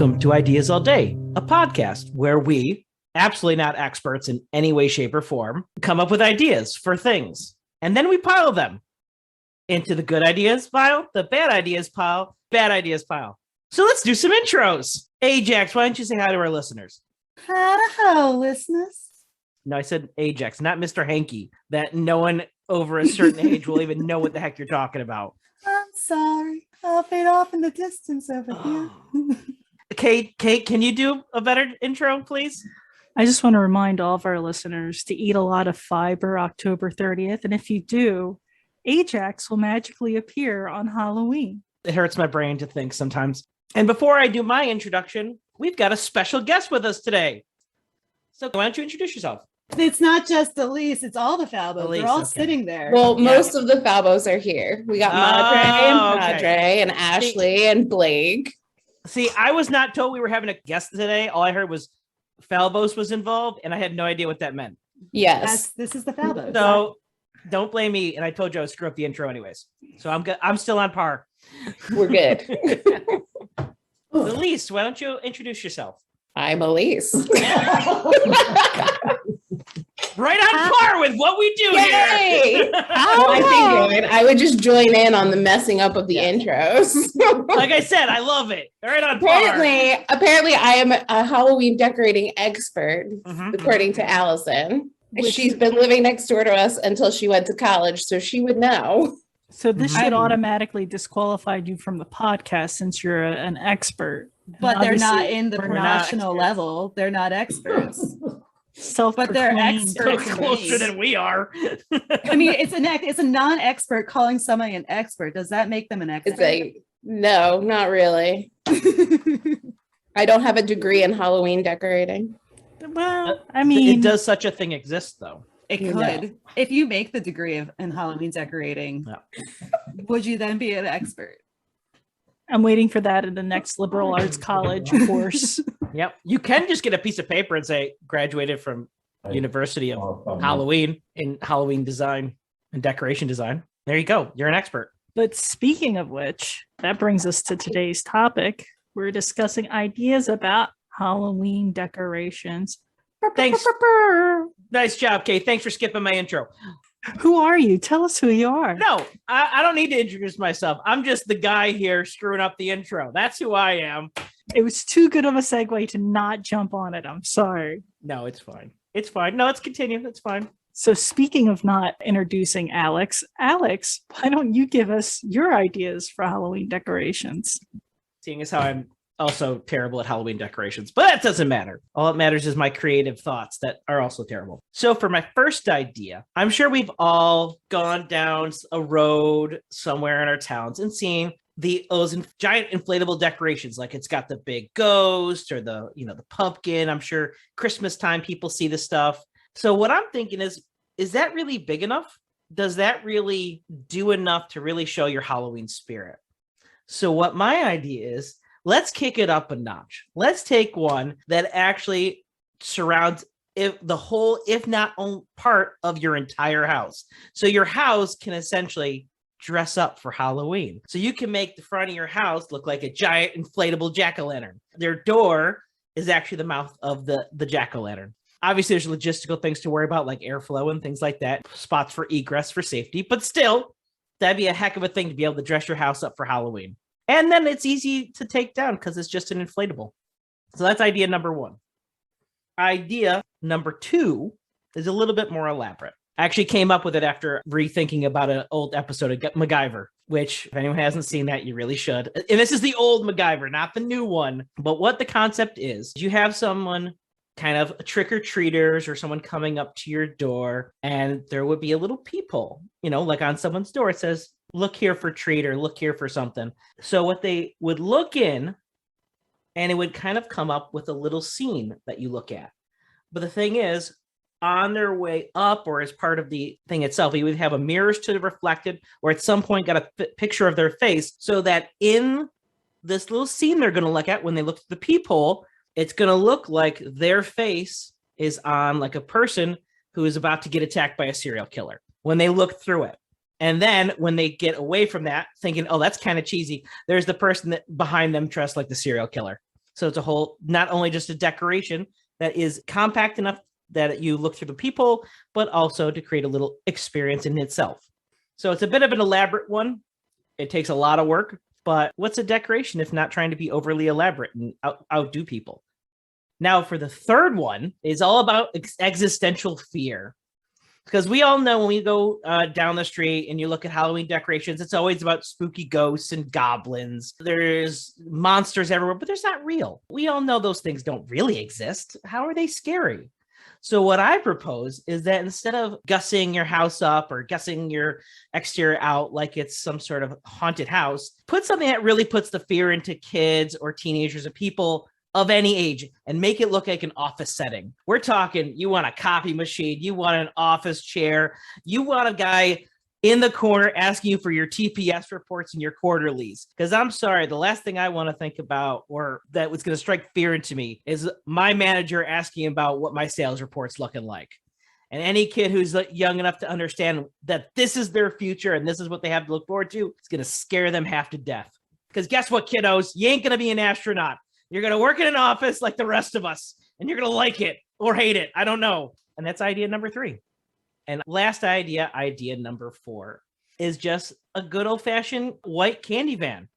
Welcome to Ideas All Day, a podcast where we, absolutely not experts in any way, shape, or form, come up with ideas for things. And then we pile them into the good ideas pile, the bad ideas pile, bad ideas pile. So let's do some intros. Ajax, why don't you say hi to our listeners? Hello, listeners. No, I said Ajax, not Mr. Hanky, that no one over a certain age will even know what the heck you're talking about. I'm sorry. I'll fade off in the distance over here. Kate, can you do a better intro, please? I just want to remind all of our listeners to eat a lot of fiber October 30th. And if you do, Ajax will magically appear on Halloween. It hurts my brain to think sometimes. And before I do my introduction, we've got a special guest with us today. So why don't you introduce yourself? It's not just Alysse, it's all the Falbos. Alysse, They're all okay. sitting there. Well, most of the Falbos are here. We got Madre and okay. Padre and Ashley and Blake. See, I was not told we were having a guest today. All I heard was Falbos was involved, and I had no idea what that meant. Yes. This is the Falbos. So don't blame me. And I told you I would screw up the intro anyways. So I'm still on par. We're good. Alysse, why don't you introduce yourself? I'm Alysse. Right on par with what we do here. Yay! I figured I would just join in on the messing up of the intros. Like I said, I love it. Right on par. Apparently, I am a Halloween decorating expert, Mhm. according to Allison. She's been living next door to us until she went to college, so she would know. So this should automatically disqualify you from the podcast since you're an expert. But they're not Obviously, in the we're not professional level. They're not experts. But they're self-proclaimed. experts. Closer than we are. I mean, it's a non-expert calling somebody an expert. Does that make them an expert? No, not really. I don't have a degree in Halloween decorating. Well, I mean, Does such a thing exist, though? It could. If you make the degree in Halloween decorating, would you then be an expert? I'm waiting for that in the next liberal arts college course. Yep. You can just get a piece of paper and say graduated from University of Halloween in Halloween design and decoration design. There you go. You're an expert. But speaking of which, that brings us to today's topic. We're discussing ideas about Halloween decorations. Thanks. Nice job, Kate. Thanks for skipping my intro. Who are you? Tell us who you are. No, I don't need to introduce myself. I'm just the guy here screwing up the intro. That's who I am. It was too good of a segue to not jump on it. I'm sorry. No, it's fine. It's fine. No, let's continue. It's fine. So speaking of not introducing Alex, why don't you give us your ideas for Halloween decorations? Seeing as how I'm also terrible at Halloween decorations, but that doesn't matter. All that matters is my creative thoughts that are also terrible. So for my first idea, I'm sure we've all gone down a road somewhere in our towns and seen those giant inflatable decorations, like it's got the big ghost or the pumpkin. I'm sure Christmas time people see this stuff. So what I'm thinking is that really big enough? Does that really do enough to really show your Halloween spirit? So what my idea is, let's kick it up a notch. Let's take one that actually surrounds the whole, if not only part of your entire house. So your house can essentially dress up for Halloween. So you can make the front of your house look like a giant inflatable jack-o'-lantern. Their door is actually the mouth of the jack-o'-lantern. Obviously, there's logistical things to worry about, like airflow and things like that, spots for egress for safety, but still, that'd be a heck of a thing to be able to dress your house up for Halloween. And then it's easy to take down because it's just an inflatable. So that's idea number one. Idea number two is a little bit more elaborate. I actually came up with it after rethinking about an old episode of MacGyver, which if anyone hasn't seen that, you really should. And this is the old MacGyver, not the new one. But what the concept is, you have someone kind of a trick-or-treaters or someone coming up to your door, and there would be a little peephole, like on someone's door. It says, look here for treat or look here for something. So what they would look in, and it would kind of come up with a little scene that you look at. But the thing is, on their way up or as part of the thing itself, you would have a mirrors to the reflected, or at some point got a picture of their face, so that in this little scene they're going to look at when they look at the peephole, it's going to look like their face is on like a person who is about to get attacked by a serial killer when they look through it. And then when they get away from that, thinking, oh, that's kind of cheesy, there's the person that behind them dressed like the serial killer. So it's a whole, not only just a decoration that is compact enough that you look through the people, but also to create a little experience in itself. So it's a bit of an elaborate one. It takes a lot of work, but what's a decoration if not trying to be overly elaborate and outdo people? Now for the third one is all about existential fear. Because we all know when we go down the street and you look at Halloween decorations, it's always about spooky ghosts and goblins. There's monsters everywhere, but there's not real. We all know those things don't really exist. How are they scary? So what I propose is that instead of gussing your house up or gussing your exterior out like it's some sort of haunted house, put something that really puts the fear into kids or teenagers or people of any age and make it look like an office setting. We're talking, you want a copy machine, you want an office chair, you want a guy in the corner asking you for your TPS reports and your quarterlies. Because I'm sorry, the last thing I want to think about or that was going to strike fear into me is my manager asking about what my sales report's looking like. And any kid who's young enough to understand that this is their future and this is what they have to look forward to, it's going to scare them half to death. Because guess what, kiddos? You ain't going to be an astronaut. You're going to work in an office like the rest of us, and you're going to like it or hate it. I don't know. And that's idea number 3. And last idea number 4, is just a good old-fashioned white candy van.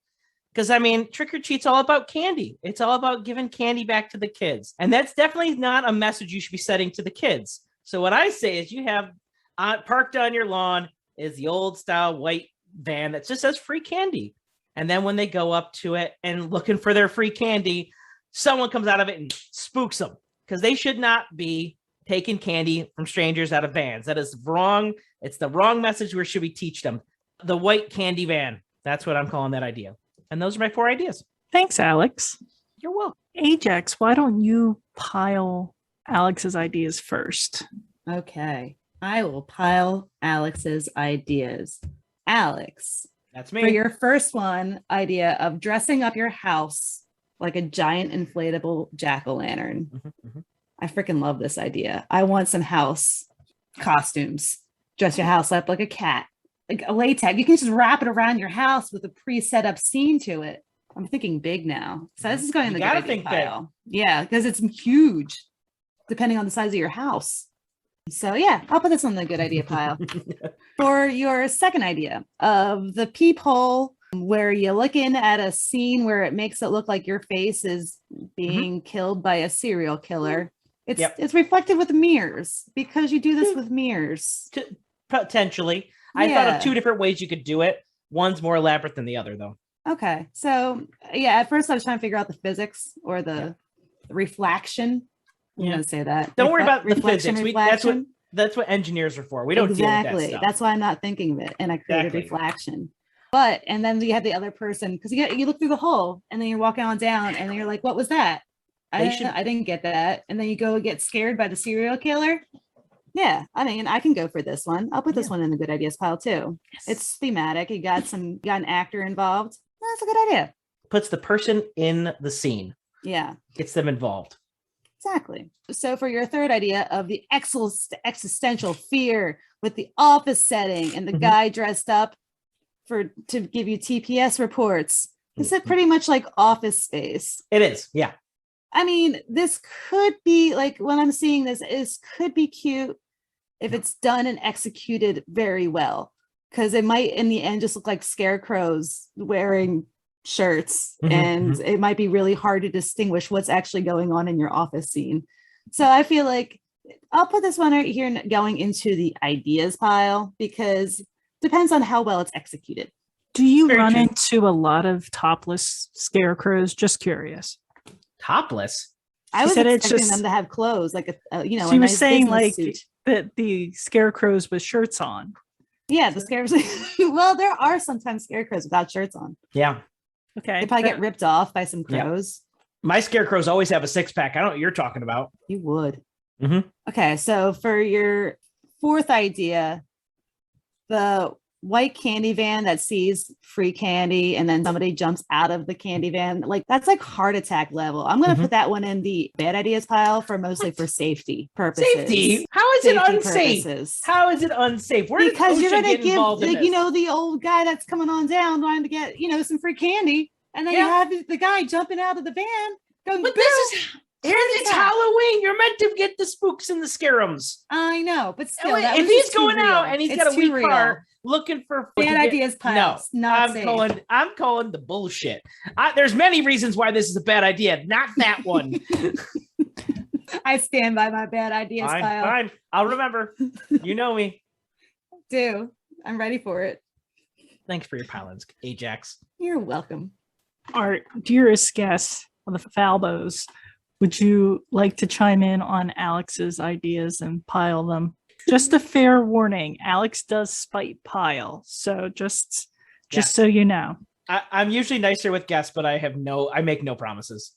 Because, I mean, trick or treat's all about candy. It's all about giving candy back to the kids. And that's definitely not a message you should be setting to the kids. So what I say is you have parked on your lawn is the old-style white van that just says free candy. And then when they go up to it and looking for their free candy, someone comes out of it and spooks them. Because they should not be taking candy from strangers out of vans. That is wrong. It's the wrong message. Where should we teach them? The white candy van. That's what I'm calling that idea. And those are my 4 ideas. Thanks, Alex. You're welcome. Ajax, why don't you pile Alex's ideas first? Okay. I will pile Alex's ideas. Alex. That's me. For your first one idea of dressing up your house like a giant inflatable jack-o'-lantern. I freaking love this idea. I want some house costumes. Dress your house up like a cat, like a latex. You can just wrap it around your house with a pre-set up scene to it. I'm thinking big now. So this is going in the good idea pile. Yeah, because it's huge, depending on the size of your house. So yeah, I'll put this on the good idea pile. For your second idea of the peephole, where you look in at a scene where it makes it look like your face is being killed by a serial killer. It's reflected with mirrors because you do this with mirrors. Potentially. I thought of 2 different ways you could do it. One's more elaborate than the other, though. Okay. So yeah, at first I was trying to figure out the physics or the reflection. I'm going to say that. Don't worry about the physics. That's what engineers are for. We don't deal with that stuff. That's why I'm not thinking of it. And I created reflection. And then you have the other person, because you look through the hole and then you're walking on down and then you're like, what was that? I didn't get that. And then you go get scared by the serial killer. Yeah, I mean, I can go for this one. I'll put this one in the good ideas pile too. Yes. It's thematic. You got an actor involved. That's a good idea. Puts the person in the scene. Yeah. Gets them involved. Exactly. So for your third idea of the existential fear with the office setting and the guy dressed up to give you TPS reports, is it pretty much like Office Space? It is. Yeah. I mean, this could be like, when I'm seeing this, could be cute if it's done and executed very well, because it might in the end just look like scarecrows wearing shirts, and it might be really hard to distinguish what's actually going on in your office scene. So I feel like I'll put this one right here going into the ideas pile, because it depends on how well it's executed. Do you run into a lot of topless scarecrows? Just curious. Topless? I was expecting them to have clothes, like so you were saying like suit. That the scarecrows with shirts on. Yeah, the scarecrows. Well, there are sometimes scarecrows without shirts on. Yeah. Okay. They probably get ripped off by some crows. Yeah. My scarecrows always have a 6-pack. I don't know what you're talking about. You would. Okay, so for your fourth idea, the white candy van that sees free candy and then somebody jumps out of the candy van, like that's like heart attack level. I'm going to put that one in the bad ideas pile for mostly for safety purposes. Safety? How is it unsafe? Purposes. How is it unsafe? Because you're going to give the old guy that's coming on down wanting to get some free candy, and then you have the guy jumping out of the van Go, But boo! it's Halloween. You're meant to get the spooks and the scarums. I know, but still, that If was he's just too going out real. and he's It's got a too weak real. heart looking for Bad ideas piles. No, Not I'm safe. calling the bullshit. There's many reasons why this is a bad idea, not that one. I stand by my bad ideas pile. Fine. I'll remember. You know me. Do. I'm ready for it. Thanks for your pilings, Ajax. You're welcome. Our dearest guest on the Falbos, would you like to chime in on Alex's ideas and pile them? Just a fair warning, Alex does spite pile. So just so you know. I'm usually nicer with guests, but I make no promises.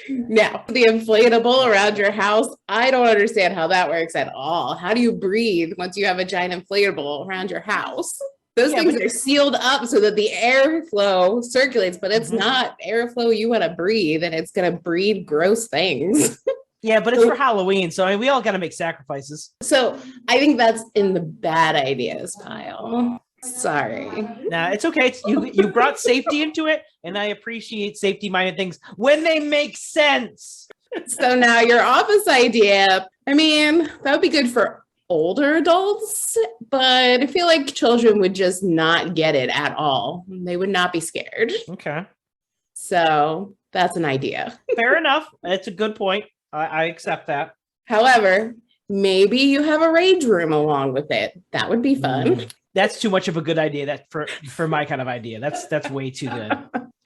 Now, the inflatable around your house, I don't understand how that works at all. How do you breathe once you have a giant inflatable around your house? Those things are sealed up so that the airflow circulates, but it's not airflow you want to breathe, and it's going to breed gross things. Yeah, but it's for Halloween, so we all got to make sacrifices. So I think that's in the bad ideas pile. Sorry. Nah, it's okay. You brought safety into it, and I appreciate safety-minded things when they make sense. So now your office idea, I mean, that would be good for older adults, but I feel like children would just not get it at all. They would not be scared. Okay. So that's an idea. Fair enough. It's a good point. I accept that. However, maybe you have a rage room along with it. That would be fun. That's too much of a good idea. That for my kind of idea. That's way too good.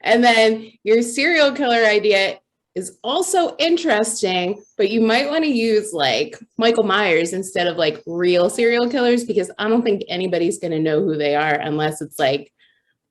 And then your serial killer idea is also interesting, but you might want to use like Michael Myers instead of like real serial killers, because I don't think anybody's going to know who they are unless it's like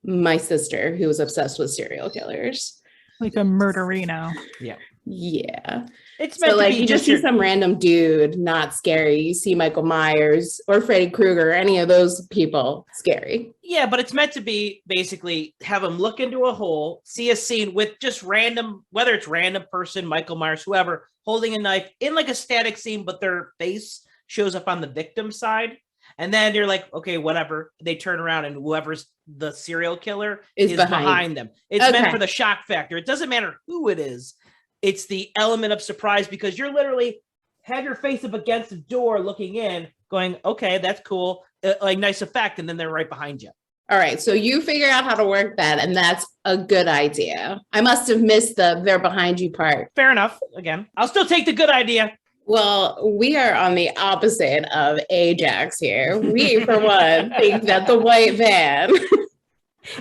my sister who was obsessed with serial killers. Like a murderino. Yeah. Yeah. It's meant So to like be you just see some random dude, not scary. You see Michael Myers or Freddy Krueger, any of those people, scary. Yeah, but it's meant to be basically have them look into a hole, see a scene with just random, whether it's random person, Michael Myers, whoever, holding a knife in like a static scene, but their face shows up on the victim side. And then you're like, okay, whatever. They turn around and whoever's the serial killer is behind them. It's meant for the shock factor. It doesn't matter who it is. It's the element of surprise because you're literally have your face up against the door looking in going, okay, that's cool. Like nice effect. And then they're right behind you. All right. So you figure out how to work that. And that's a good idea. I must have missed the they're behind you part. Fair enough. Again, I'll still take the good idea. Well, we are on the opposite of Ajax here. We, for one, think that the white van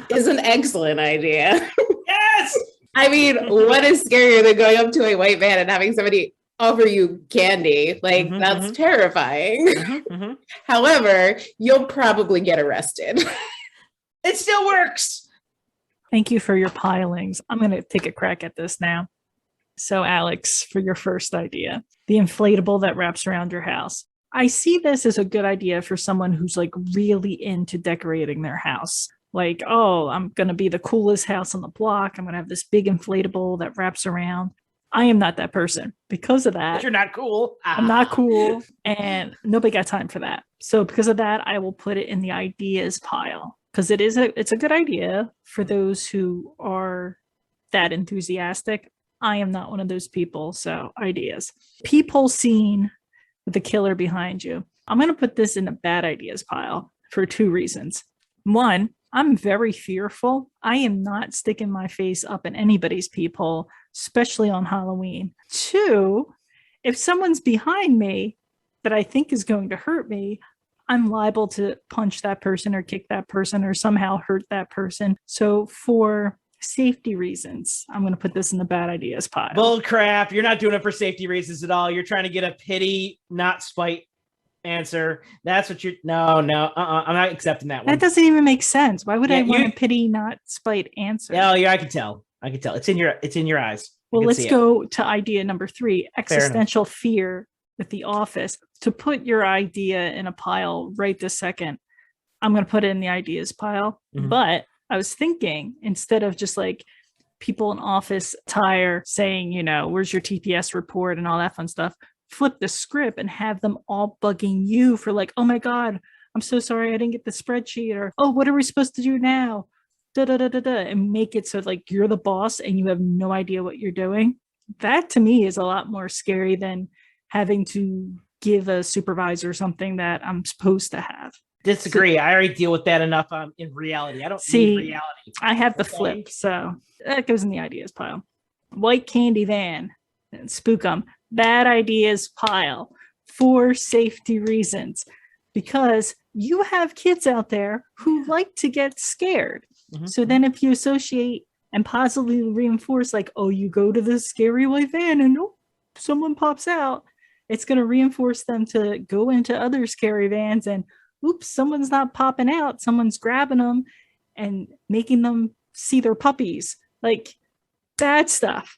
is an excellent idea. Yes. I mean, what is scarier than going up to a white van and having somebody offer you candy? Like, that's terrifying. However, you'll probably get arrested. It still works. Thank you for your pilings. I'm going to take a crack at this now. So, Alex, for your first idea, the inflatable that wraps around your house. I see this as a good idea for someone who's like really into decorating their house. Like, oh, I'm going to be the coolest house on the block. I'm going to have this big inflatable that wraps around. I am not that person. Because of that, But you're not cool. I'm not cool, and nobody got time for that. So because of that, I will put it in the ideas pile because it's a good idea for those who are that enthusiastic. I am not one of those people. So ideas. Peephole scene with the killer behind you. I'm going to put this in the bad ideas pile for two reasons. One, I'm very fearful. I am not sticking my face up in anybody's peephole, especially on Halloween. Two, if someone's behind me that I think is going to hurt me, I'm liable to punch that person or kick that person or somehow hurt that person. So for safety reasons, I'm going to put this in the bad ideas pile. Bull crap. You're not doing it for safety reasons at all. You're trying to get a pity, not spite answer. That's what you're I'm not accepting that one. That doesn't even make sense. Why would I want a pity, not spite answer? Oh yeah, I can tell. It's in your eyes. Well, let's go to idea number 3, existential fear with the office. To put your idea in a pile right this second, I'm going to put it in the ideas pile. But I was thinking, instead of just like people in office attire saying, you know, where's your TPS report and all that fun stuff, flip the script and have them all bugging you for like, oh my God, I'm so sorry I didn't get the spreadsheet, or oh, what are we supposed to do now? And make it so like you're the boss and you have no idea what you're doing. That to me is a lot more scary than having to give a supervisor something that I'm supposed to have. Disagree. I already deal with that enough in reality. I don't need reality. I have the flip, so that goes in the ideas pile. White candy van and spook 'em. Bad ideas pile for safety reasons, because you have kids out there who like to get scared. Mm-hmm. So then if you associate and positively reinforce, like, oh, you go to the scary white van and oh, someone pops out, it's going to reinforce them to go into other scary vans and oops, someone's not popping out, someone's grabbing them and making them see their puppies. Like, bad stuff.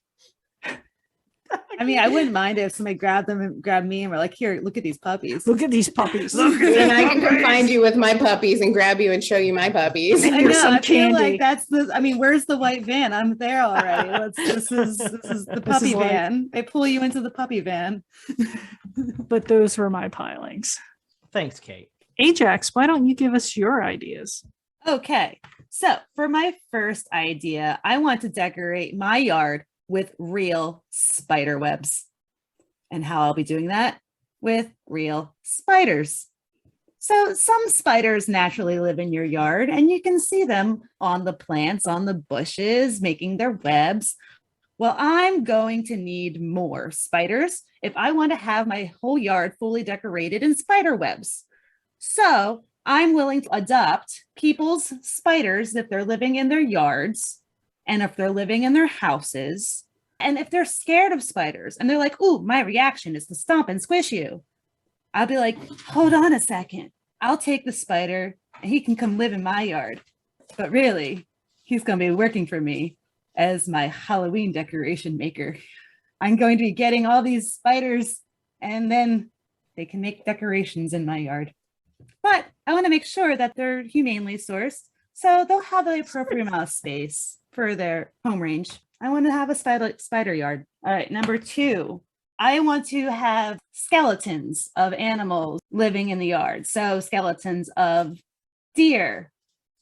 I mean, I wouldn't mind if somebody grabbed them and grabbed me and were like, here, look at these puppies. Look at these puppies. And I can come find you with my puppies and grab you and show you my puppies. I know, I feel like that's the, I mean, where's the white van? I'm there already. This is the puppy van. They pull you into the puppy van. But those were my pilings. Thanks, Kate. Ajax, why don't you give us your ideas? Okay, so for my first idea, I want to decorate my yard with real spider webs. And how I'll be doing that? With real spiders. So some spiders naturally live in your yard and you can see them on the plants, on the bushes, making their webs. Well, I'm going to need more spiders if I want to have my whole yard fully decorated in spider webs. So I'm willing to adopt people's spiders if they're living in their yards and if they're living in their houses. And if they're scared of spiders and they're like, ooh, my reaction is to stomp and squish you, I'll be like, hold on a second. I'll take the spider and he can come live in my yard. But really, he's going to be working for me as my Halloween decoration maker. I'm going to be getting all these spiders and then they can make decorations in my yard. But I want to make sure that they're humanely sourced, so they'll have the appropriate amount of space for their home range. I want to have a spider yard. All right, number 2, I want to have skeletons of animals living in the yard. So skeletons of deer,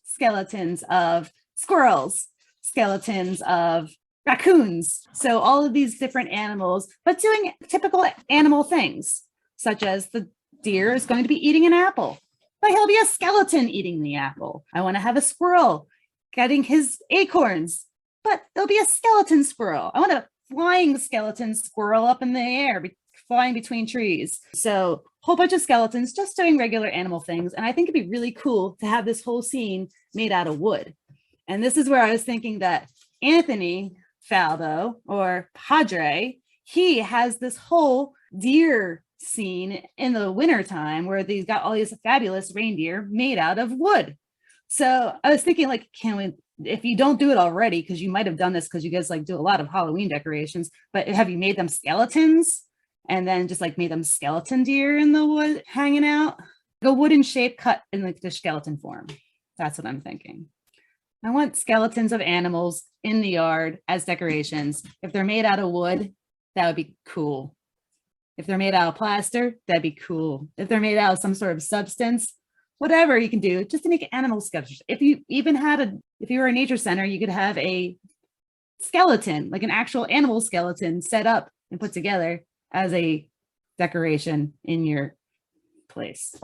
skeletons of squirrels, skeletons of raccoons. So all of these different animals, but doing typical animal things, such as the deer is going to be eating an apple, but he'll be a skeleton eating the apple. I want to have a squirrel getting his acorns, but there'll be a skeleton squirrel. I want a flying skeleton squirrel up in the air, flying between trees. So a whole bunch of skeletons just doing regular animal things. And I think it'd be really cool to have this whole scene made out of wood. And this is where I was thinking that Anthony Falbo, or Padre, he has this whole deer scene in the wintertime where they've got all these fabulous reindeer made out of wood. So I was thinking, like, can we, if you don't do it already, because you might have done this because you guys like do a lot of Halloween decorations, but have you made them skeletons and then just like made them skeleton deer in the wood hanging out? A wooden shape cut in like the skeleton form. That's what I'm thinking. I want skeletons of animals in the yard as decorations. If they're made out of wood, that would be cool. If they're made out of plaster, that'd be cool. If they're made out of some sort of substance, whatever you can do just to make animal sculptures. If you even had if you were a nature center, you could have a skeleton, like an actual animal skeleton set up and put together as a decoration in your place.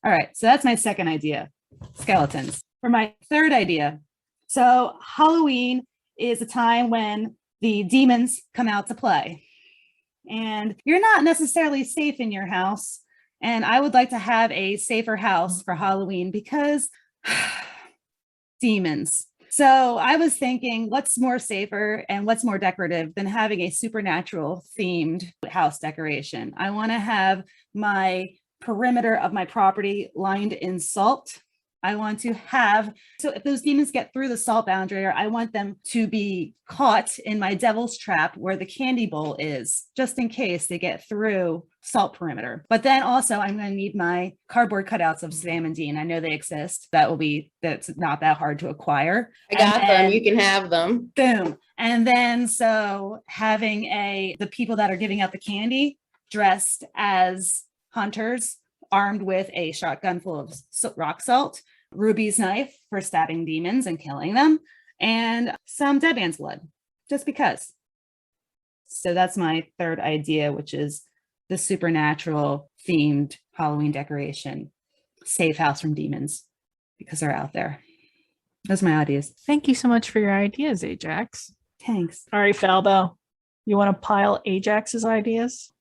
All right, so that's my second idea, skeletons. For my third idea, so Halloween is a time when the demons come out to play. And you're not necessarily safe in your house. And I would like to have a safer house for Halloween because demons. So I was thinking, what's more safer and what's more decorative than having a supernatural themed house decoration? I want to have my perimeter of my property lined in salt. I want to have, so if those demons get through the salt boundary, I want them to be caught in my devil's trap where the candy bowl is, just in case they get through salt perimeter. But then also I'm going to need my cardboard cutouts of Sam and Dean. I know they exist. That's not that hard to acquire. I got them. You can have them. Boom. And then so having the people that are giving out the candy dressed as hunters, armed with a shotgun full of rock salt, Ruby's knife for stabbing demons and killing them, and some dead man's blood, just because. So that's my third idea, which is the supernatural themed Halloween decoration. Safe house from demons because they're out there. Those are my ideas. Thank you so much for your ideas, Ajax. Thanks. All right, Falbo, you want to pile Ajax's ideas?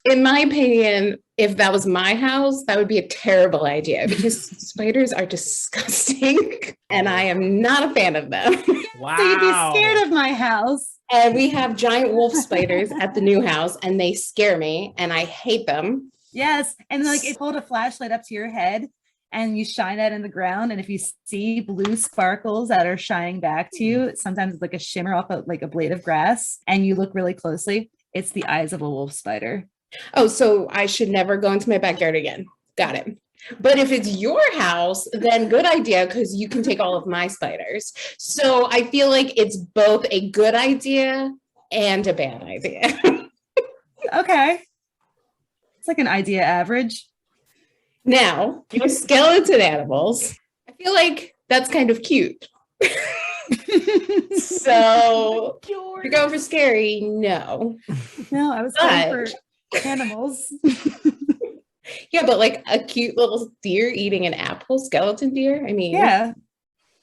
In my opinion, if that was my house, that would be a terrible idea because spiders are disgusting and I am not a fan of them. Wow. So you'd be scared of my house. And we have giant wolf spiders at the new house and they scare me and I hate them. Yes. And like it hold a flashlight up to your head and you shine that in the ground. And if you see blue sparkles that are shining back to you, sometimes it's like a shimmer off of like a blade of grass and you look really closely, it's the eyes of a wolf spider. Oh, so I should never go into my backyard again. Got it. But if it's your house, then good idea because you can take all of my spiders. So I feel like it's both a good idea and a bad idea. Okay. It's like an idea average. Now, your skeleton animals, I feel like that's kind of cute. So you're going for scary? No. No, I was going for animals. Yeah, but like a cute little deer eating an apple, skeleton deer. I mean, Yeah.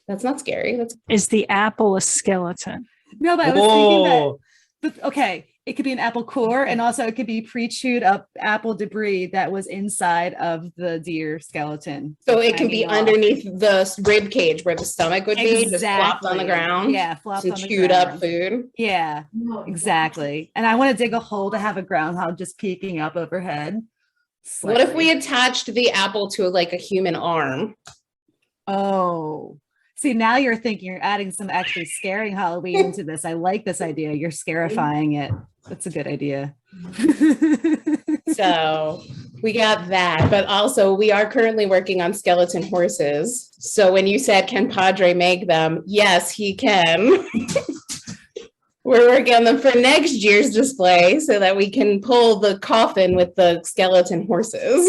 that's not scary. Is the apple a skeleton? No, but I was thinking that, but okay, it could be an apple core and also it could be pre-chewed up apple debris that was inside of the deer skeleton. So it can be hanging off. underneath the rib cage where the stomach would be, just flopped on the ground. Yeah, flopped Some on the chewed ground. up food. Yeah, exactly. And I want to dig a hole to have a groundhog just peeking up overhead. What if we Slightly. attached the apple to like a human arm? Oh, see, now you're thinking you're adding some actually scaring Halloween into this. I like this idea. You're scarifying it. That's a good idea. So we got that, but also we are currently working on skeleton horses. So when you said, can Padre make them? Yes, he can. We're working on them for next year's display so that we can pull the coffin with the skeleton horses.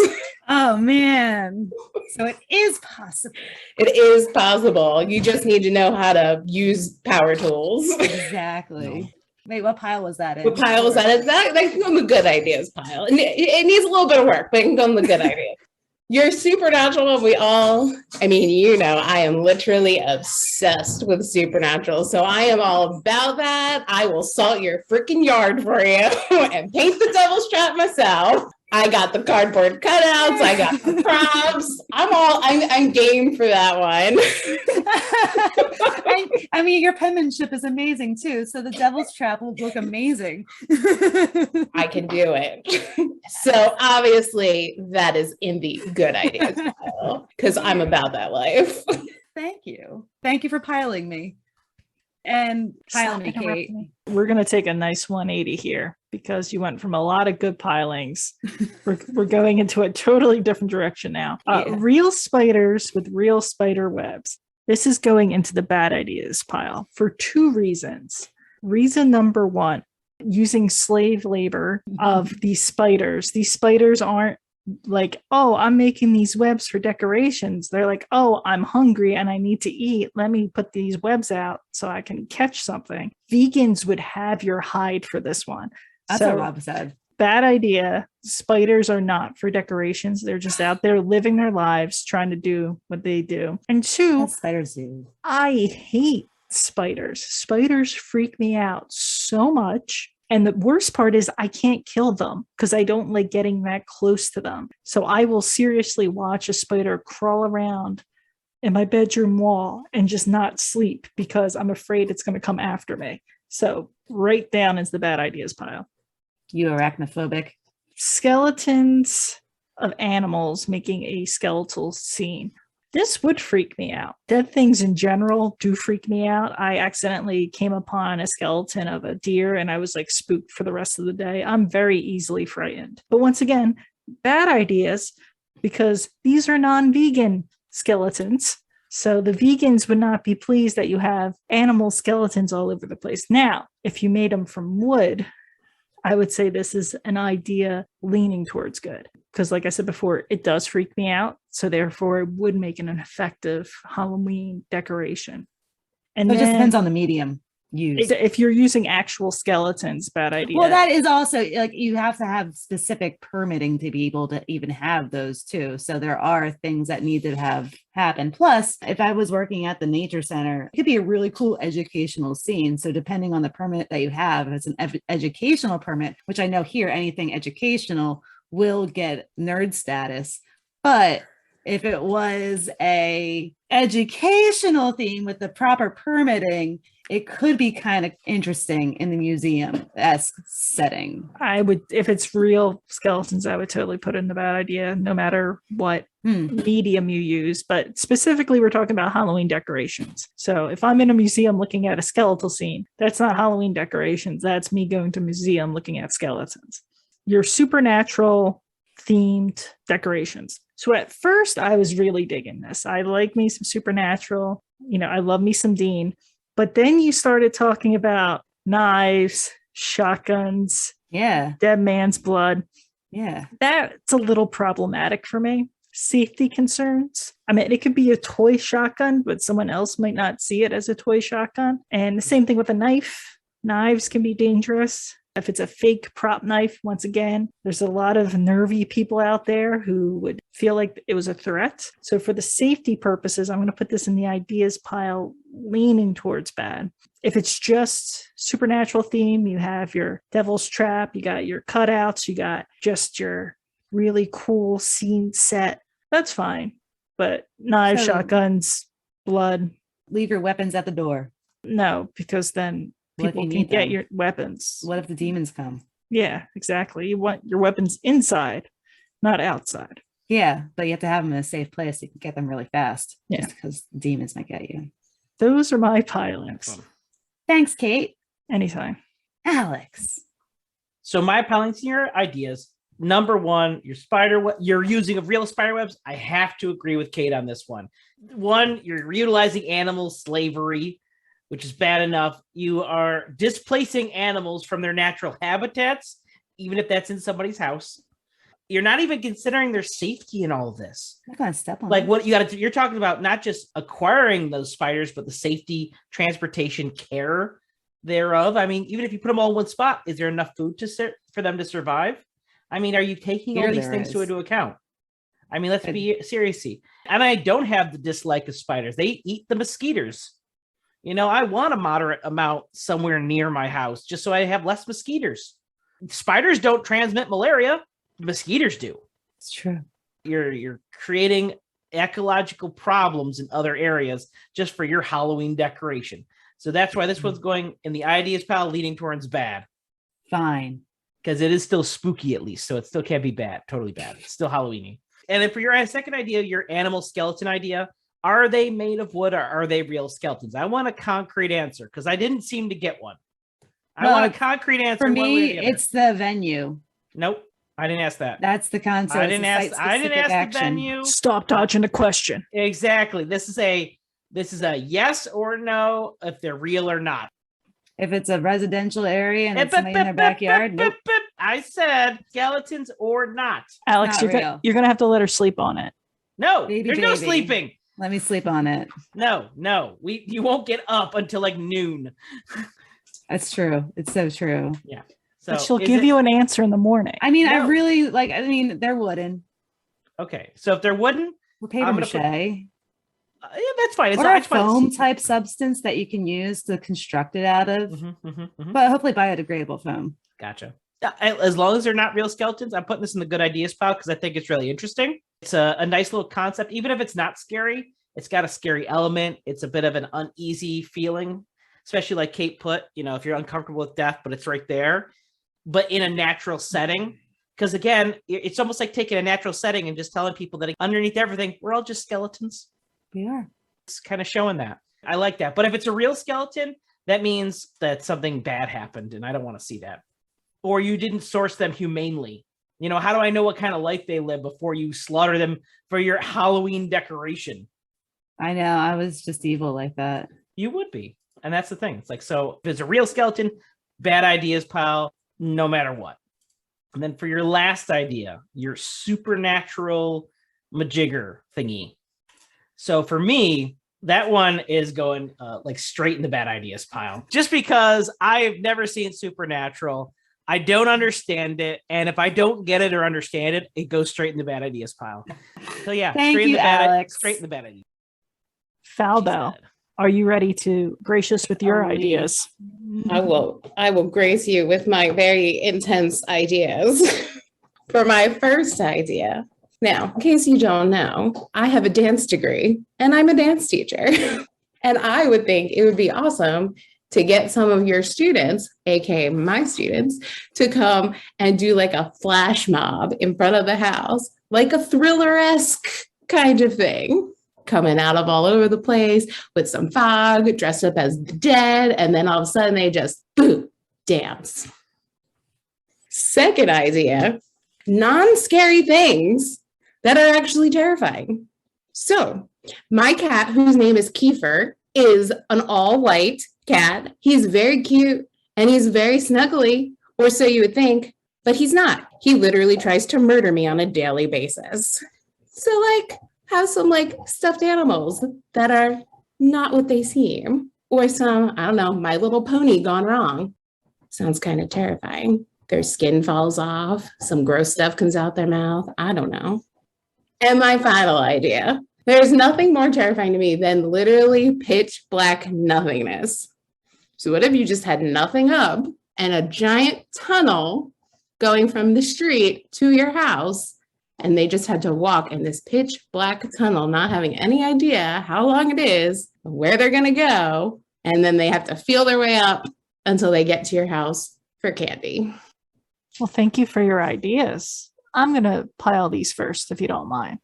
Oh man. So it is possible. It is possible. You just need to know how to use power tools. Exactly. Wait, what pile was that in? What pile is that? That can go in the good ideas pile. And it needs a little bit of work, but it can go in the good ideas. You're supernatural. I mean, you know, I am literally obsessed with supernatural. So I am all about that. I will salt your freaking yard for you and paint the devil's trap myself. I got the cardboard cutouts. I got the props. I'm game for that one. I mean, your penmanship is amazing too. So the devil's trap will look amazing. I can do it. So obviously that is in the good ideas pile because I'm about that life. Thank you. Thank you for piling me. And pile me, Kate. We're going to take a nice 180 here because you went from a lot of good pilings. We're going into a totally different direction now. Real spiders with real spider webs. This is going into the bad ideas pile for two reasons. Reason number one, using slave labor of these spiders. These spiders aren't like, oh, I'm making these webs for decorations. They're like, oh, I'm hungry and I need to eat. Let me put these webs out so I can catch something. Vegans would have your hide for this one. That's what Rob said. Bad idea. Spiders are not for decorations. They're just out there living their lives, trying to do what they do. And two, That's spiders do. I hate spiders. Spiders freak me out so much. And the worst part is I can't kill them because I don't like getting that close to them. So I will seriously watch a spider crawl around in my bedroom wall and just not sleep because I'm afraid it's going to come after me. So right down is the bad ideas pile. You arachnophobic. Skeletons of animals making a skeletal scene. This would freak me out. Dead things in general do freak me out. I accidentally came upon a skeleton of a deer and I was like spooked for the rest of the day. I'm very easily frightened. But once again, bad ideas because these are non-vegan skeletons. So the vegans would not be pleased that you have animal skeletons all over the place. Now, if you made them from wood, I would say this is an idea leaning towards good. Because like I said before, it does freak me out. So therefore, it would make an effective Halloween decoration. And It just depends on the medium. use. If you're using actual skeletons, bad idea. Well, that is also like you have to have specific permitting to be able to even have those too. So there are things that need to have happen. Plus, if I was working at the nature center, it could be a really cool educational scene. So depending on the permit that you have, if it's an educational permit, which I know here, anything educational will get nerd status. But if it was a educational theme with the proper permitting, it could be kind of interesting in the museum-esque setting. I would, if it's real skeletons, I would totally put in the bad idea, no matter what medium you use. But specifically, we're talking about Halloween decorations. So if I'm in a museum looking at a skeletal scene, that's not Halloween decorations. That's me going to a museum looking at skeletons. Your supernatural themed decorations. So at first, I was really digging this. I like me some supernatural. I love me some Dean. But then you started talking about knives, shotguns, dead man's blood. Yeah. That's a little problematic for me. Safety concerns. I mean, it could be a toy shotgun, but someone else might not see it as a toy shotgun. And the same thing with a knife. Knives can be dangerous. If it's a fake prop knife, once again, there's a lot of nervy people out there who would feel like it was a threat. So for the safety purposes, I'm going to put this in the ideas pile, leaning towards bad. If it's just supernatural theme, you have your devil's trap, you got your cutouts, you got just your really cool scene set. That's fine. But knives, shotguns, blood. Leave your weapons at the door. No, because then people can get your weapons. What if the demons come? Yeah, exactly. You want your weapons inside, not outside. Yeah, but you have to have them in a safe place so you can get them really fast. Yeah. Just because demons might get you. Those are my pilings. Thanks, Kate. Anytime. Alex. So my pilings here ideas. Number one, you're using of real spider webs. I have to agree with Kate on this one. One, you're utilizing animal slavery, which is bad enough. You are displacing animals from their natural habitats, even if that's in somebody's house. You're not even considering their safety in all of this. I'm not gonna step on Like them. what you got to do, you're talking about not just acquiring those spiders, but the safety, transportation, care thereof. I mean, even if you put them all in one spot, is there enough food for them to survive? I mean, are you taking all these things into account? I mean, let's be serious. And I don't have the dislike of spiders. They eat the mosquitoes. I want a moderate amount somewhere near my house just so I have less mosquitoes. Spiders don't transmit malaria. Mosquitoes do. It's true. You're creating ecological problems in other areas just for your Halloween decoration. So that's why this one's going in the ideas pile, leaning towards bad. Fine. Because it is still spooky, at least. So it still can't be bad. Totally bad. It's still Halloween-y. And then for your second idea, your animal skeleton idea, are they made of wood or are they real skeletons? I want a concrete answer because I didn't seem to get one. I want a concrete answer. For me, it's the venue. Nope. I didn't ask that. That's the concept. I didn't ask the venue. Stop dodging the question. Exactly. This is a yes or no if they're real or not. If it's a residential area and it's somebody in their backyard, nope. I said skeletons or not. Alex, you're going to have to let her sleep on it. No, Baby, there's no sleeping. Let me sleep on it. No. You won't get up until like noon. That's true. It's so true. Yeah. But she'll give you an answer in the morning. I mean, no. They're wooden. Okay. So if they're wooden, or paper mache. Yeah, that's fine. It's or not, a it's fine. foam type substance that you can use to construct it out of. But hopefully biodegradable foam. Gotcha. As long as they're not real skeletons, I'm putting this in the good ideas pile because I think it's really interesting. It's a nice little concept. Even if it's not scary, it's got a scary element. It's a bit of an uneasy feeling, especially like Kate put, if you're uncomfortable with death, but it's right there, but in a natural setting. Because again, it's almost like taking a natural setting and just telling people that underneath everything, we're all just skeletons. We are. It's kind of showing that. I like that. But if it's a real skeleton, that means that something bad happened, and I don't want to see that. Or you didn't source them humanely. How do I know what kind of life they live before you slaughter them for your Halloween decoration? I know. I was just evil like that. You would be. And that's the thing. It's like, so if it's a real skeleton, bad ideas pile, no matter what. And then for your last idea, your supernatural majigger thingy. So for me, That one is going like straight in the bad ideas pile. Just because I've never seen Supernatural. I don't understand it. And if I don't get it or understand it, it goes straight in the bad ideas pile. So yeah, Thank straight you, in the bad, Alex. straight in the bad ideas. Falbo, are you ready to gracious with your Only- ideas? I will grace you with my very intense ideas. For my first idea. Now, in case you don't know, I have a dance degree and I'm a dance teacher. And I would think it would be awesome to get some of your students, aka my students, to come and do like a flash mob in front of the house, like a thriller-esque kind of thing. Coming out of all over the place with some fog, dressed up as the dead, and then all of a sudden they just boom, dance. Second idea, non-scary things that are actually terrifying. So my cat, whose name is Kiefer, is an all-white cat. He's very cute and he's very snuggly, or so you would think, but he's not. He literally tries to murder me on a daily basis. So like, have some like stuffed animals that are not what they seem, or some, I don't know, My Little Pony gone wrong. Sounds kind of terrifying. Their skin falls off, some gross stuff comes out their mouth. I don't know. And my final idea, there's nothing more terrifying to me than literally pitch black nothingness. So what if you just had nothing up and a giant tunnel going from the street to your house, and they just had to walk in this pitch black tunnel, not having any idea how long it is, where they're going to go. And then they have to feel their way up until they get to your house for candy. Well, thank you for your ideas. I'm going to pile these first, if you don't mind.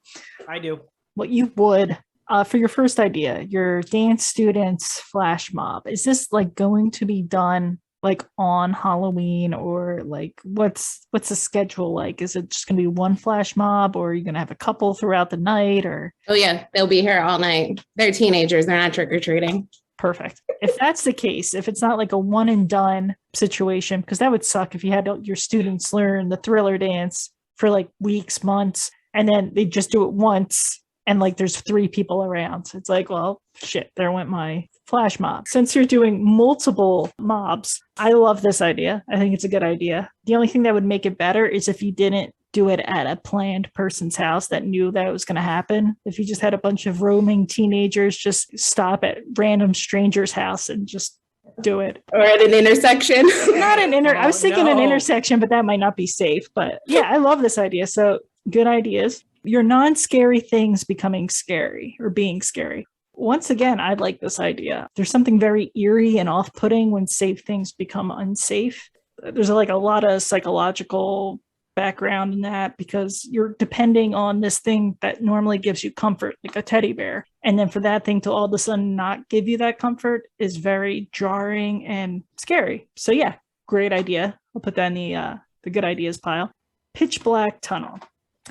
I do. What you would, for your first idea, your dance students flash mob, is this like going to be done like on Halloween, or like what's the schedule like? Is it just going to be one flash mob, or are you going to have a couple throughout the night? Or Oh yeah, they'll be here all night. They're teenagers. They're not trick-or-treating. perfect. If that's the case, if it's not like a one and done situation, because that would suck if you had your students learn the thriller dance for like weeks, months, and then they just do it once and like there's 3 people around. It's like, well, shit, there went my flash mob. Since you're doing multiple mobs, I love this idea. I think it's a good idea. The only thing that would make it better is if you didn't do it at a planned person's house that knew that it was going to happen. If you just had a bunch of roaming teenagers just stop at random strangers' house and just do it. Or at an intersection. Not I was thinking an no. intersection, but that might not be safe. But yeah, I love this idea. So good ideas. Your non-scary things becoming scary or being scary. Once again, I like this idea. There's something very eerie and off-putting when safe things become unsafe. There's like a lot of psychological background in that, because you're depending on this thing that normally gives you comfort, like a teddy bear. And then for that thing to all of a sudden not give you that comfort is very jarring and scary. So yeah, great idea. I'll put that in the good ideas pile. Pitch black tunnel.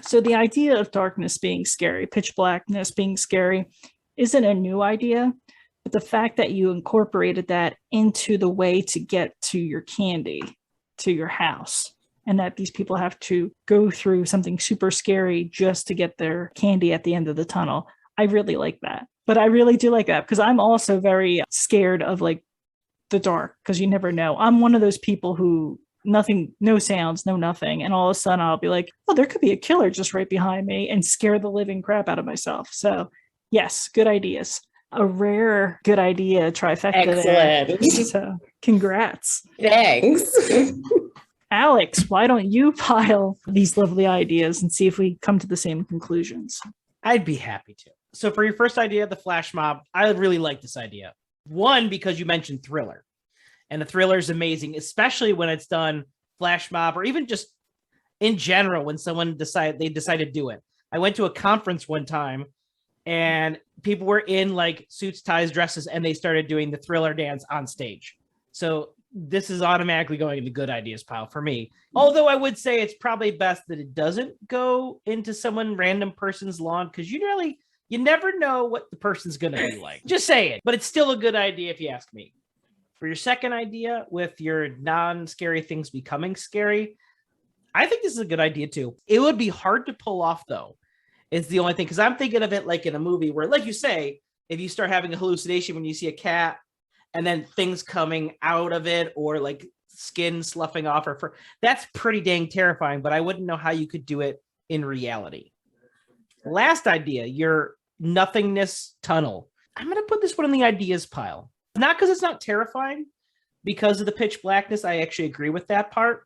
So the idea of darkness being scary, pitch blackness being scary, isn't a new idea, but the fact that you incorporated that into the way to get to your candy, to your house, and that these people have to go through something super scary just to get their candy at the end of the tunnel. I really like that. But I really do like that because I'm also very scared of like the dark, because you never know. I'm one of those people who nothing, no sounds, no nothing. And all of a sudden I'll be like, oh, there could be a killer just right behind me, and scare the living crap out of myself. So yes, good ideas. A rare good idea trifecta there. Excellent. So congrats. Thanks. Alex, why don't you pile these lovely ideas and see if we come to the same conclusions? I'd be happy to. So for your first idea, the flash mob, I really like this idea. One, because you mentioned thriller, and the thriller is amazing, especially when it's done flash mob, or even just in general, when someone decide to do it. I went to a conference one time and people were in like suits, ties, dresses, and they started doing the thriller dance on stage. So this is automatically going into good ideas pile for me. Although I would say it's probably best that it doesn't go into someone random person's lawn, because you never know what the person's going to be like. Just say it. But it's still a good idea if you ask me. For your second idea with your non-scary things becoming scary, I think this is a good idea too. It would be hard to pull off though. It's the only thing, because I'm thinking of it like in a movie where, like you say, if you start having a hallucination when you see a cat and then things coming out of it or like skin sloughing off her fur, that's pretty dang terrifying, but I wouldn't know how you could do it in reality. Last idea, your Nothingness Tunnel. I'm going to put this one in the ideas pile. Not because it's not terrifying, because of the pitch blackness. I actually agree with that part.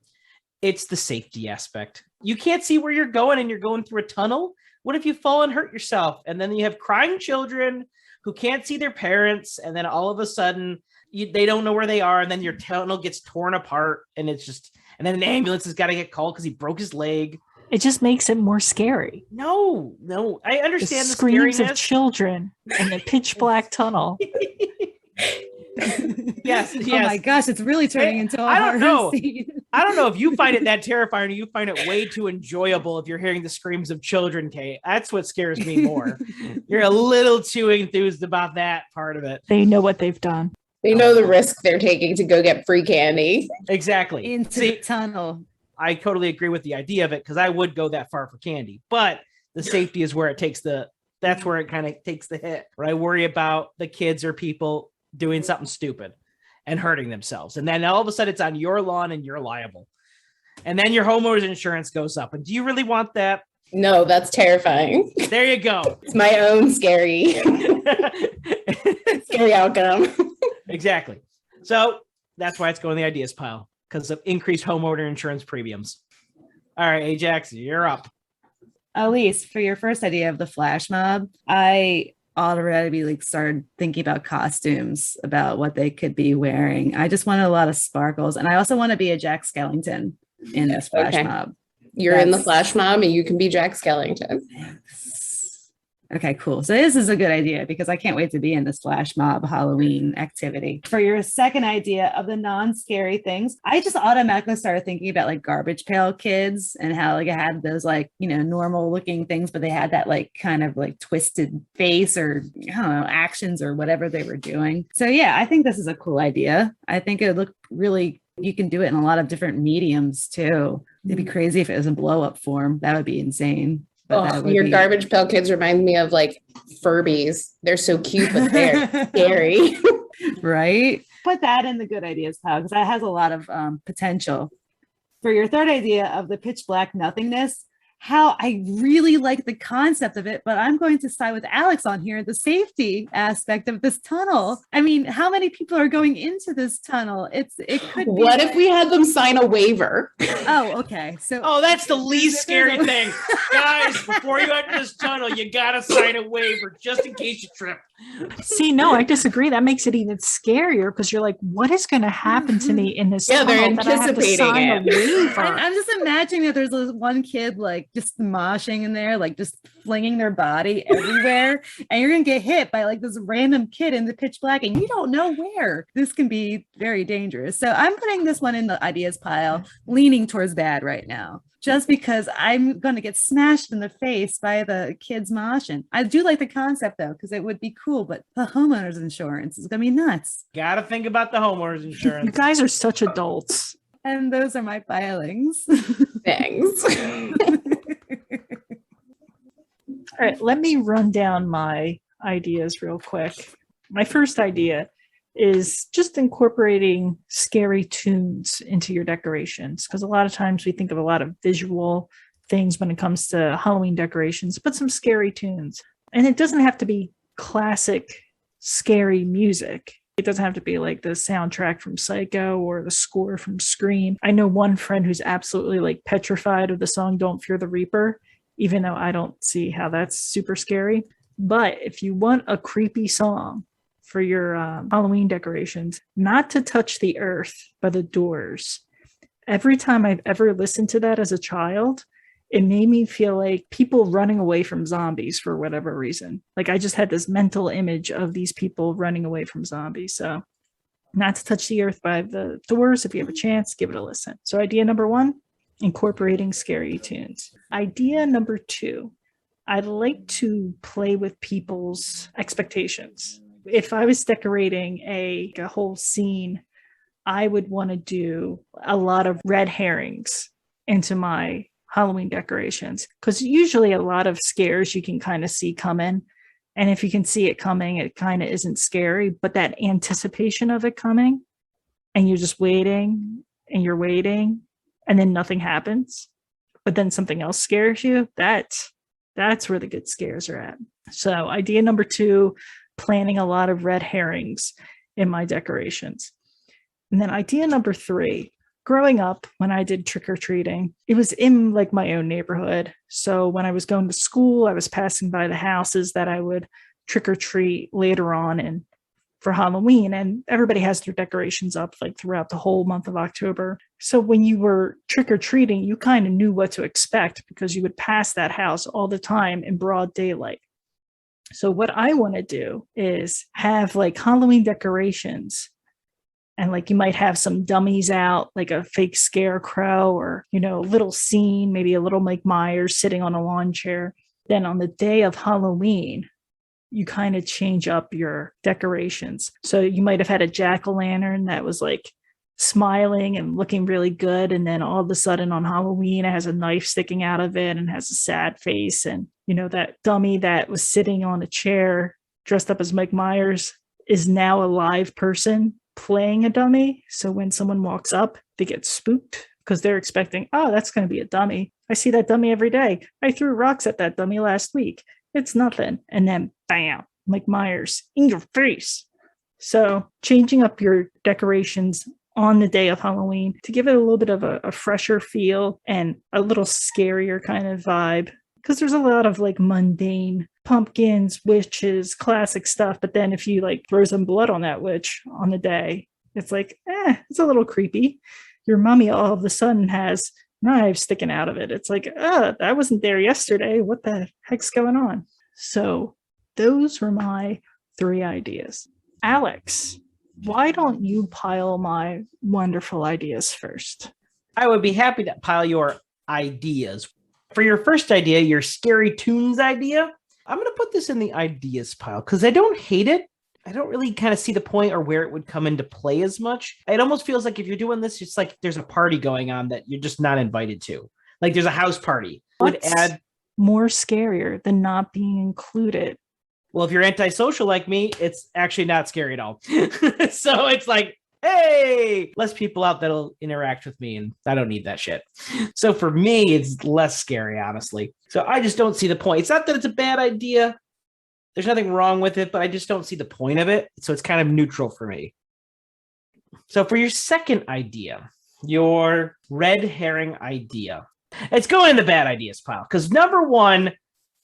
It's the safety aspect. You can't see where you're going and you're going through a tunnel. What if you fall and hurt yourself? And then you have crying children who can't see their parents. And then all of a sudden they don't know where they are. And then your tunnel gets torn apart. And it's just, and then an ambulance has got to get called because he broke his leg. It just makes it more scary. No, I understand the screams scariness of children in the pitch black tunnel. Yes. Oh my gosh, it's really turning into a I don't know. scene. I don't know if you find it that terrifying or you find it way too enjoyable if you're hearing the screams of children, Kate. That's what scares me more. You're a little too enthused about that part of it. They know what they've done. They know the risk they're taking to go get free candy. Exactly. Into the tunnel. I totally agree with the idea of it because I would go that far for candy, but the safety is where it takes that's where it kind of takes the hit. Where I worry about the kids or people doing something stupid and hurting themselves. And then all of a sudden it's on your lawn and you're liable. And then your homeowner's insurance goes up. And do you really want that? No, that's terrifying. There you go. It's my own scary outcome. Exactly. So that's why it's going in the ideas pile, because of increased homeowner insurance premiums. All right, Ajax, you're up. Alysse, for your first idea of the flash mob, I already started thinking about costumes, about what they could be wearing. I just wanted a lot of sparkles, and I also want to be a Jack Skellington in this flash mob. You're in the flash mob, and you can be Jack Skellington. Okay, cool. So this is a good idea because I can't wait to be in this flash mob Halloween activity. For your second idea of the non-scary things, I just automatically started thinking about like Garbage Pail Kids and how like it had those like, normal looking things, but they had that like kind of like twisted face or I don't know, actions or whatever they were doing. So yeah, I think this is a cool idea. I think it would look really, you can do it in a lot of different mediums too. It'd be crazy if it was in blow up form. That would be insane. Your Garbage Pail Kids remind me of like Furbies. They're so cute, but they're scary. Right? Put that in the good ideas pile because that has a lot of potential. For your third idea of the pitch black nothingness, how I really like the concept of it, but I'm going to side with Alex on here, the safety aspect of this tunnel. I mean, how many people are going into this tunnel? It could be. What if we had them sign a waiver? Oh, okay. So that's the least scary thing. Guys, before you enter this tunnel, you gotta sign a waiver just in case you trip. See, no, I disagree. That makes it even scarier because you're like, what is going to happen to me in this tunnel? They're anticipating it. I'm just imagining that there's this one kid like just moshing in there, like just flinging their body everywhere, and you're gonna get hit by like this random kid in the pitch black, and you don't know where. This can be very dangerous. So I'm putting this one in the ideas pile, leaning towards bad right now. Just because I'm going to get smashed in the face by the kids moshing. I do like the concept though, because it would be cool, but the homeowner's insurance is going to be nuts. Gotta think about the homeowner's insurance. You guys are such adults. And those are my filings. Thanks. All right, let me run down my ideas real quick. My first idea is just incorporating scary tunes into your decorations, because a lot of times we think of a lot of visual things when it comes to Halloween decorations, but some scary tunes. And it doesn't have to be classic scary music. It doesn't have to be like the soundtrack from Psycho or the score from Scream. I know one friend who's absolutely like petrified of the song Don't Fear the Reaper, even though I don't see how that's super scary. But if you want a creepy song for your Halloween decorations, Not to Touch the Earth by the Doors. Every time I've ever listened to that as a child, it made me feel like people running away from zombies for whatever reason. Like I just had this mental image of these people running away from zombies. So Not to Touch the Earth by the Doors. If you have a chance, give it a listen. So idea number one, incorporating scary tunes. Idea number two, I'd like to play with people's expectations. If I was decorating a whole scene, I would want to do a lot of red herrings into my Halloween decorations, because usually a lot of scares you can kind of see coming, And if you can see it coming, it kind of isn't scary, but that anticipation of it coming and you're just waiting and you're waiting and then nothing happens, but then something else scares you, that's where the good scares are at. So idea number 2, planting a lot of red herrings in my decorations. And then idea number 3, growing up when I did trick-or-treating, it was in like my own neighborhood. So when I was going to school, I was passing by the houses that I would trick-or-treat later on and for Halloween, and everybody has their decorations up like throughout the whole month of October. So when you were trick-or-treating, you kind of knew what to expect because you would pass that house all the time in broad daylight. So what I want to do is have like Halloween decorations, and like you might have some dummies out, like a fake scarecrow or, you know, a little scene, maybe a little Mike Myers sitting on a lawn chair. Then on the day of Halloween, you kind of change up your decorations. So you might have had a jack-o'-lantern that was like smiling and looking really good. And then all of a sudden on Halloween, it has a knife sticking out of it and has a sad face. And, you know, that dummy that was sitting on a chair dressed up as Mike Myers is now a live person playing a dummy. So when someone walks up, they get spooked because they're expecting, oh, that's going to be a dummy. I see that dummy every day. I threw rocks at that dummy last week. It's nothing. And then bam, Mike Myers in your face. So changing up your decorations on the day of Halloween to give it a little bit of a fresher feel and a little scarier kind of vibe. Because there's a lot of like mundane pumpkins, witches, classic stuff. But then if you like throw some blood on that witch on the day, it's like, it's a little creepy. Your mummy all of a sudden has knives sticking out of it. It's like, I wasn't there yesterday. What the heck's going on? So those were my 3 ideas. Alex, why don't you pile my wonderful ideas first? I would be happy to pile your ideas. For your first idea, your scary tunes idea, I'm going to put this in the ideas pile because I don't hate it. I don't really kind of see the point or where it would come into play as much. It almost feels like if you're doing this, it's like there's a party going on that you're just not invited to. Like there's a house party. What's more scarier than not being included? Well, if you're antisocial like me, it's actually not scary at all. So it's like, hey, less people out that'll interact with me, and I don't need that shit. So for me, it's less scary, honestly. So I just don't see the point. It's not that it's a bad idea. There's nothing wrong with it, but I just don't see the point of it. So it's kind of neutral for me. So for your second idea, your red herring idea, it's going in the bad ideas pile. Because number 1,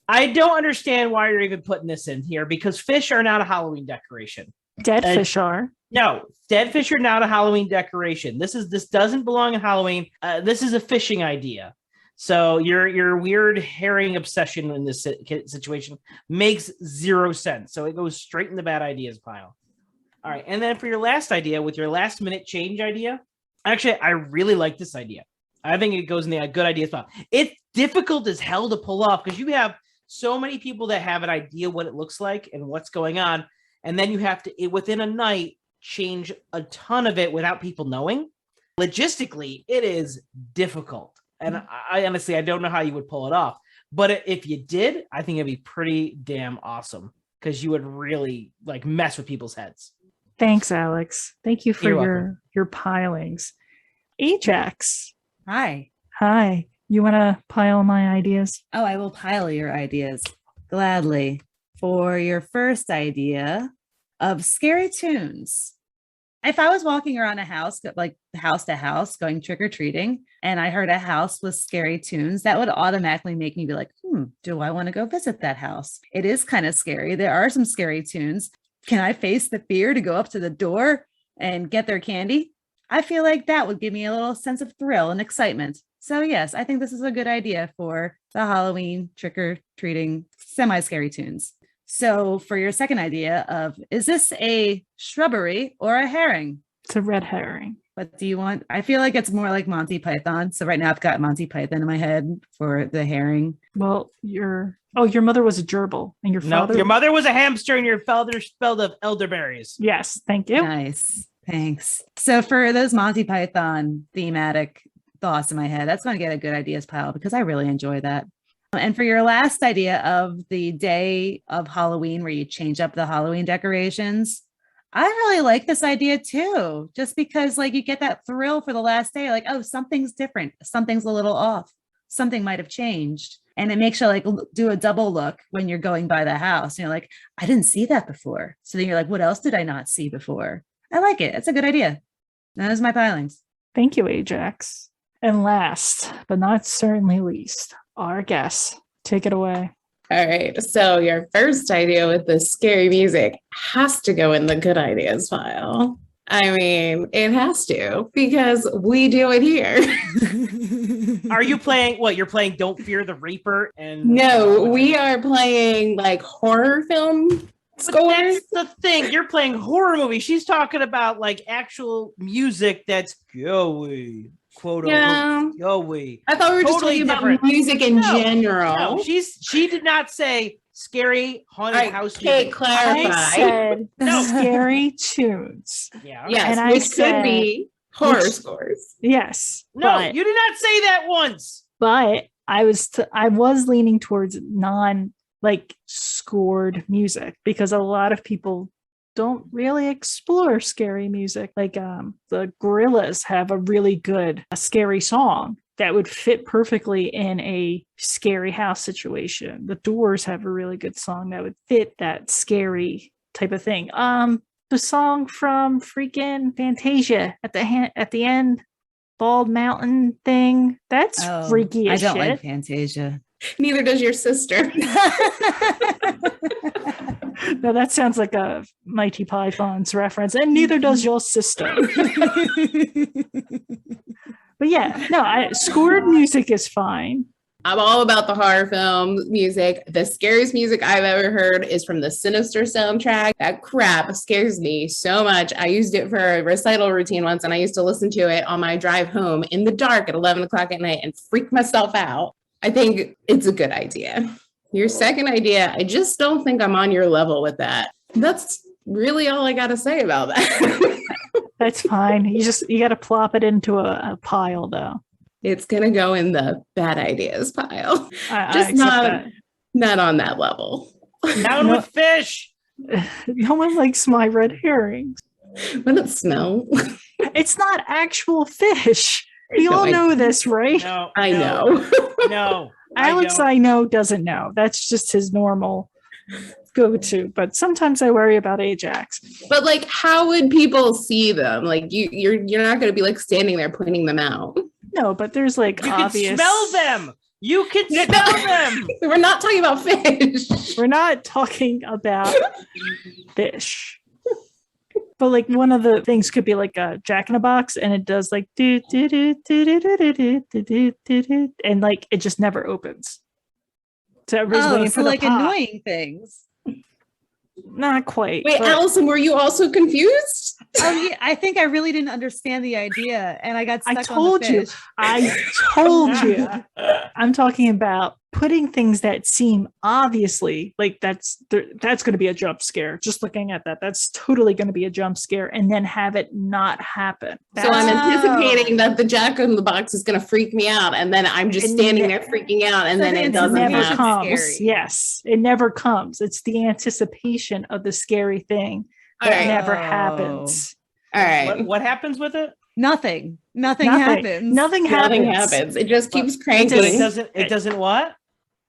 I don't understand why you're even putting this in here because fish are not a Halloween decoration. Dead fish are. No, dead fish are not a Halloween decoration. This doesn't belong in Halloween. This is a fishing idea. So your weird herring obsession in this situation makes 0 sense. So it goes straight in the bad ideas pile. All right. And then for your last idea, with your last minute change idea, actually, I really like this idea. I think it goes in the good ideas pile. It's difficult as hell to pull off because you have so many people that have an idea what it looks like and what's going on. And then you have to, within a night, change a ton of it without people knowing. Logistically, it is difficult. And I honestly, I don't know how you would pull it off. But if you did, I think it'd be pretty damn awesome because you would really like mess with people's heads. Thanks, Alex. Thank you for your pilings. Ajax. Hi. You want to pile my ideas? Oh, I will pile your ideas gladly. For your first idea of scary tunes. If I was walking around a house, like house to house, going trick-or-treating, and I heard a house with scary tunes, that would automatically make me be like, do I want to go visit that house? It is kind of scary. There are some scary tunes. Can I face the fear to go up to the door and get their candy? I feel like that would give me a little sense of thrill and excitement. So yes, I think this is a good idea for the Halloween trick-or-treating semi-scary tunes. So for your second idea of, is this a shrubbery or a herring? It's a red herring. What do you want? I feel like it's more like Monty Python. So right now I've got Monty Python in my head for the herring. Well, your mother was a gerbil and your father. No, your mother was a hamster and your father spelled of elderberries. Yes, thank you. Nice. Thanks. So for those Monty Python thematic thoughts in my head, that's going to get a good ideas pile because I really enjoy that. And for your last idea of the day of Halloween where you change up the Halloween decorations, I really like this idea too, just because like you get that thrill for the last day, like, oh, something's different. Something's a little off. Something might have changed. And it makes you like do a double look when you're going by the house. And you're like, I didn't see that before. So then you're like, what else did I not see before? I like it. It's a good idea. Those are my pilings. Thank you, Ajax. And last, but not certainly least, our guest. Take it away. All right. So your first idea with the scary music has to go in the good ideas pile. I mean, it has to because we do it here. Are you playing what? You're playing Don't Fear the Reaper? And no, we are playing like horror film scores. That's the thing. You're playing horror movie. She's talking about like actual music that's going. Quote unquote. I thought we were just talking about music in general. No, she did not say scary haunted house music. Clarify. I said scary tunes. Yeah. Yes, and which could be horror scores. Yes. No, you did not say that once. But I was leaning towards non like scored music because a lot of people don't really explore scary music. Like the Gorillaz have a really good scary song that would fit perfectly in a scary house situation. The Doors have a really good song that would fit that scary type of thing. The song from freaking Fantasia at the end, Bald Mountain thing, that's freaky as shit. I don't like Fantasia. Neither does your sister. No, that sounds like a Mighty Python's reference, and neither does your sister. But yeah, no, scored music is fine. I'm all about the horror film music. The scariest music I've ever heard is from the Sinister soundtrack. That crap scares me so much. I used it for a recital routine once, and I used to listen to it on my drive home in the dark at 11 o'clock at night and freak myself out. I think it's a good idea. Your second idea, I just don't think I'm on your level with that. That's really all I got to say about that. That's fine. You got to plop it into a pile, though. It's going to go in the bad ideas pile. I not on that level. Down with fish. No one likes my red herrings. Wouldn't it smell? It's not actual fish. We all know this, right? No, I know. No. Alex, I know, doesn't know. That's just his normal go-to. But sometimes I worry about Ajax. But like, how would people see them? Like, you're not going to be like standing there pointing them out. No, but there's like you obvious. Can smell them. You can smell them. We're not talking about fish. We're not talking about fish. But like one of the things could be like a Jack in a Box, and it does like do do do do do do do do do do, and like it just never opens. So everybody's waiting for like the pop. annoying things. Not quite. Wait, Allison, were you also confused? Oh yeah, I think I really didn't understand the idea, and I got stuck I told on the you. fish. I told you. I'm talking about putting things that seem obviously like that's going to be a jump scare. Just looking at that, that's totally going to be a jump scare, and then have it not happen. So I'm anticipating that the Jack in the Box is going to freak me out, and then I'm just standing there freaking out, and then it doesn't never happen. comes. Yes, it never comes. It's the anticipation of the scary thing that never happens. All right. What happens with it? Nothing happens. Nothing happens. It just keeps cranking. It doesn't what?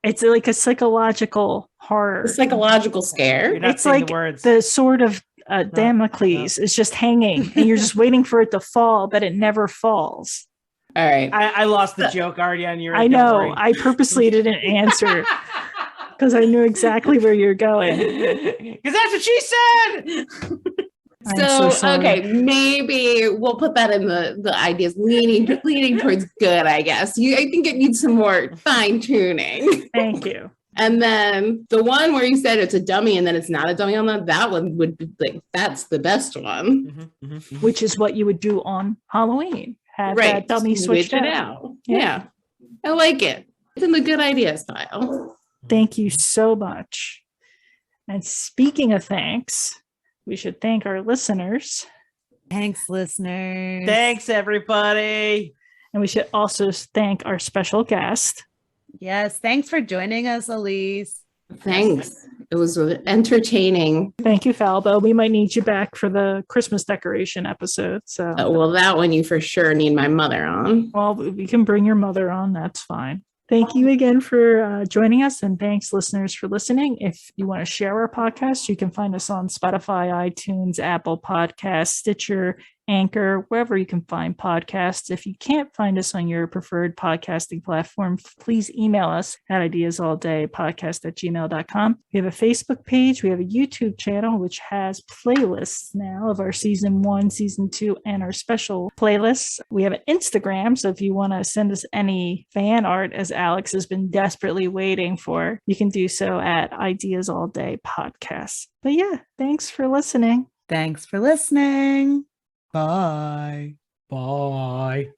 It's like a psychological horror. A psychological scare. It's like the sword of Damocles is just hanging, and you're just waiting for it to fall, but it never falls. All right. I lost the joke already on your. I know. I purposely didn't answer because I knew exactly where you're going. Because that's what she said. So okay, maybe we'll put that in the ideas leaning towards good, I guess. I think it needs some more fine tuning. Thank you. And then the one where you said it's a dummy and then it's not a dummy on that one would be like, that's the best one. Which is what you would do on Halloween. Have that dummy switched out. Yeah. I like it. It's in the good ideas pile. Thank you so much. And speaking of thanks, we should thank our listeners. Thanks, listeners. Thanks, everybody. And we should also thank our special guest. Yes. Thanks for joining us, Alysse. Thanks. It was entertaining. Thank you, Falbo. We might need you back for the Christmas decoration episode. So, Well, that one you for sure need my mother on. well, we can bring your mother on. That's fine. Thank you again for joining us, and thanks, listeners, for listening. If you want to share our podcast, you can find us on Spotify, iTunes, Apple Podcasts, Stitcher, Anchor, wherever you can find podcasts. If you can't find us on your preferred podcasting platform, please email us at ideasalldayypodcast@gmail.com. We have a Facebook page. We have a YouTube channel, which has playlists now of our season 1, season 2, and our special playlists. We have an Instagram. So if you want to send us any fan art, as Alex has been desperately waiting for, you can do so at Ideas All Day Podcast. But yeah, thanks for listening. Thanks for listening. Bye. Bye.